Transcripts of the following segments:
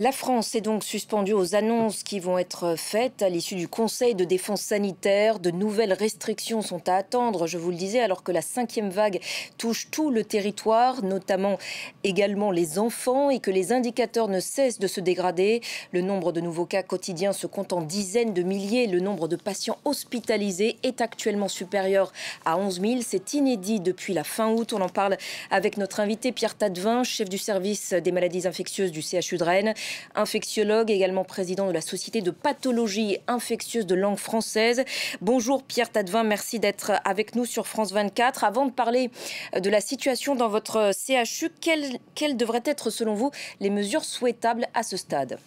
La France est donc suspendue aux annonces qui vont être faites à l'issue du Conseil de défense sanitaire. De nouvelles restrictions sont à attendre, je vous le disais, alors que la cinquième vague touche tout le territoire, notamment également les enfants, et que les indicateurs ne cessent de se dégrader. Le nombre de nouveaux cas quotidiens se compte en dizaines de milliers. Le nombre de patients hospitalisés est actuellement supérieur à 11 000. C'est inédit depuis la fin août. On en parle avec notre invité Pierre Tadevin, chef du service des maladies infectieuses du CHU de Rennes. Infectiologue, également président de la Société de pathologie infectieuse de langue française. Bonjour Pierre Tadevin, merci d'être avec nous sur France 24. Avant de parler de la situation dans votre CHU, quelles devraient être selon vous les mesures souhaitables à ce stade ?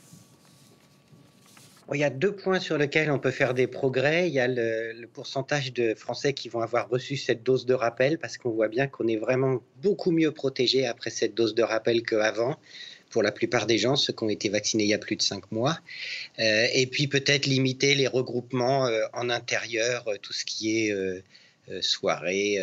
Bon, il y a 2 points sur lesquels on peut faire des progrès. Il y a le pourcentage de Français qui vont avoir reçu cette dose de rappel, parce qu'on voit bien qu'on est vraiment beaucoup mieux protégés après cette dose de rappel qu'avant, pour la plupart des gens, ceux qui ont été vaccinés il y a plus de 5 mois. Et puis peut-être limiter les regroupements en intérieur, tout ce qui est soirée,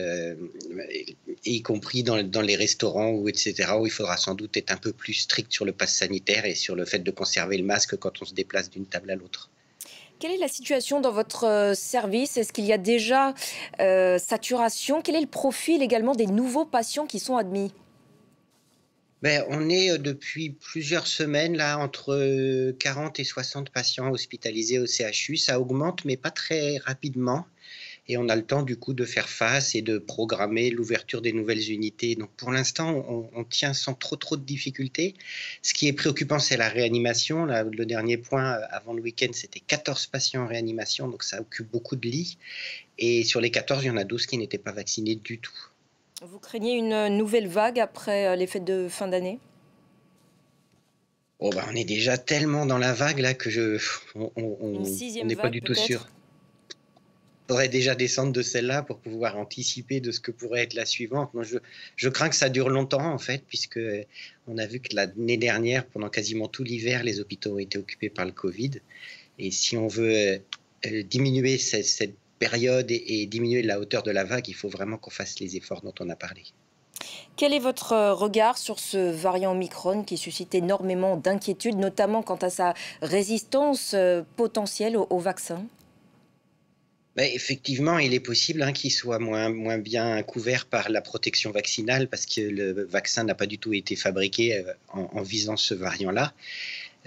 y compris dans les restaurants ou etc., où il faudra sans doute être un peu plus strict sur le pass sanitaire et sur le fait de conserver le masque quand on se déplace d'une table à l'autre. Quelle est la situation dans votre service? Est-ce qu'il y a déjà saturation? Quel est le profil également des nouveaux patients qui sont admis? Ben, on est depuis plusieurs semaines là entre 40 et 60 patients hospitalisés au CHU. Ça augmente, mais pas très rapidement. Et on a le temps du coup de faire face et de programmer l'ouverture des nouvelles unités. Donc pour l'instant, on tient sans trop de difficultés. Ce qui est préoccupant, c'est la réanimation. Là, le dernier point avant le week-end, c'était 14 patients en réanimation, donc ça occupe beaucoup de lits. Et sur les 14, il y en a 12 qui n'étaient pas vaccinés du tout. Vous craignez une nouvelle vague après les fêtes de fin d'année? Oh bah, on est déjà tellement dans la vague là que Une on sixième n'est pas vague du tout sûr. peut-être? Il faudrait déjà descendre de celle-là pour pouvoir anticiper de ce que pourrait être la suivante. Moi, je crains que ça dure longtemps, en fait, puisque on a vu que l'année dernière, pendant quasiment tout l'hiver, les hôpitaux ont été occupés par le Covid. Et si on veut diminuer cette période et diminuer la hauteur de la vague, il faut vraiment qu'on fasse les efforts dont on a parlé. Quel est votre regard sur ce variant Omicron qui suscite énormément d'inquiétudes, notamment quant à sa résistance potentielle au vaccin? Bah, effectivement, il est possible qu'il soit moins bien couvert par la protection vaccinale, parce que le vaccin n'a pas du tout été fabriqué en visant ce variant-là.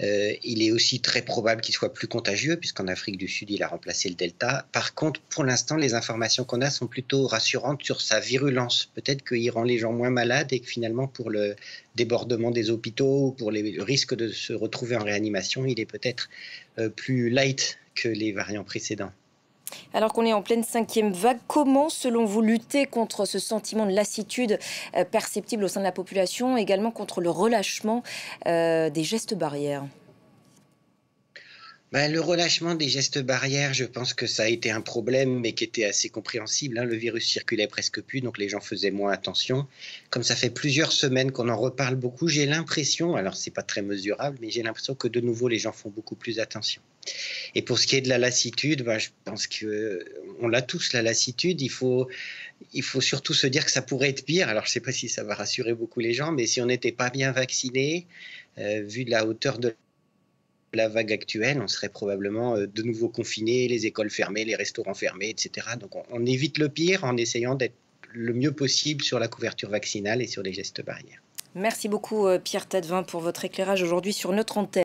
Il est aussi très probable qu'il soit plus contagieux, puisqu'en Afrique du Sud, il a remplacé le Delta. Par contre, pour l'instant, les informations qu'on a sont plutôt rassurantes sur sa virulence. Peut-être qu'il rend les gens moins malades et que finalement, pour le débordement des hôpitaux, ou pour le risque de se retrouver en réanimation, il est peut-être plus light que les variants précédents. Alors qu'on est en pleine cinquième vague, comment, selon vous, lutter contre ce sentiment de lassitude perceptible au sein de la population, également contre le relâchement des gestes barrières? Bah, le relâchement des gestes barrières, je pense que ça a été un problème, mais qui était assez compréhensible. Le virus circulait presque plus, donc les gens faisaient moins attention. Comme ça fait plusieurs semaines qu'on en reparle beaucoup, j'ai l'impression, alors c'est pas très mesurable, mais j'ai l'impression que de nouveau les gens font beaucoup plus attention. Et pour ce qui est de la lassitude, bah, je pense que on l'a tous, la lassitude. Il faut surtout se dire que ça pourrait être pire. Alors je sais pas si ça va rassurer beaucoup les gens, mais si on n'était pas bien vacciné, vu de la hauteur de la vague actuelle, on serait probablement de nouveau confinés, les écoles fermées, les restaurants fermés, etc. Donc on évite le pire en essayant d'être le mieux possible sur la couverture vaccinale et sur les gestes barrières. Merci beaucoup Pierre Tadevin pour votre éclairage aujourd'hui sur notre antenne.